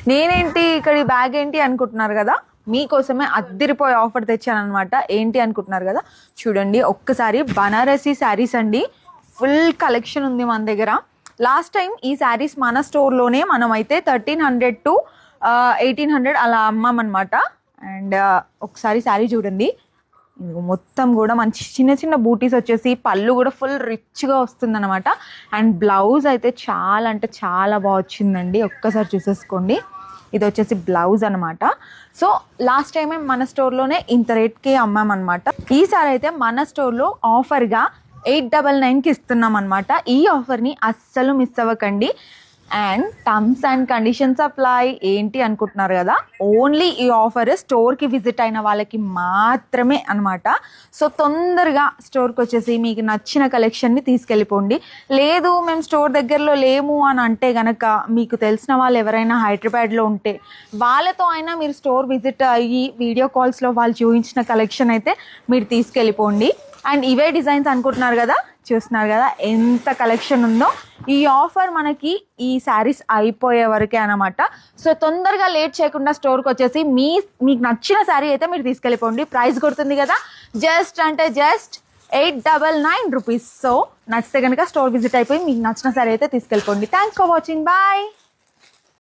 నేనేంటి ఇక్కడ ఈ బ్యాగ్ ఏంటి అనుకుంటున్నారు కదా, మీకోసమే అద్దిరిపోయే ఆఫర్ తెచ్చాను అనమాట. ఏంటి అనుకుంటున్నారు కదా, చూడండి ఒక్కసారి. బనారసీ శారీస్ అండి, ఫుల్ కలెక్షన్ ఉంది మన దగ్గర. లాస్ట్ టైం ఈ శారీస్ మన స్టోర్లోనే మనం అయితే 1300 to 1800 అలా అమ్మామన్నమాట. అండ్ ఒకసారి శారీ చూడండి, మొత్తం కూడా మంచి చిన్న చిన్న బూటీస్ వచ్చేసి, పళ్ళు కూడా ఫుల్ రిచ్గా వస్తుంది అనమాట. అండ్ బ్లౌజ్ అయితే చాలా అంటే చాలా బాగా వచ్చిందండి, ఒక్కసారి చూసేసుకోండి. ఇది వచ్చేసి బ్లౌజ్ అనమాట. సో లాస్ట్ టైమే మన స్టోర్లోనే ఇంత రేట్కి అమ్మామన్నమాట. ఈసారి అయితే మన స్టోర్లో ఆఫర్గా 899కి ఇస్తున్నాం అనమాట. ఈ ఆఫర్ని అస్సలు మిస్ అవ్వకండి. And terms and conditions apply. ఏంటి అనుకుంటున్నారు కదా, ఓన్లీ ఈ ఆఫర్ స్టోర్కి విజిట్ అయిన వాళ్ళకి మాత్రమే అనమాట. సో తొందరగా స్టోర్కి వచ్చేసి మీకు నచ్చిన కలెక్షన్ని తీసుకెళ్ళిపోండి. లేదు మేము స్టోర్ దగ్గరలో లేము అని అంటే కనుక, మీకు తెలిసిన వాళ్ళు ఎవరైనా హైదరాబాద్లో ఉంటే వాళ్ళతో అయినా మీరు స్టోర్ విజిట్ అయ్యి వీడియో కాల్స్లో వాళ్ళు చూపించిన కలెక్షన్ అయితే మీరు తీసుకెళ్ళిపోండి. అండ్ ఇవే డిజైన్స్ అనుకుంటున్నారు కదా, చూస్తున్నారు కదా ఎంత కలెక్షన్ ఉందో. ఈ ఆఫర్ మనకి ఈ శారీస్ అయిపోయే వరకే అనమాట. సో తొందరగా లేట్ చేయకుండా స్టోర్కి వచ్చేసి మీకు నచ్చిన శారీ అయితే మీరు తీసుకెళ్ళిపోండి. ప్రైస్ గుర్తుంది కదా, జస్ట్ 899 రూపీస్. సో నచ్చితే కనుక స్టోర్ విజిట్ అయిపోయి మీకు నచ్చిన శారీ అయితే తీసుకెళ్ళిపోండి. Thanks for watching, bye.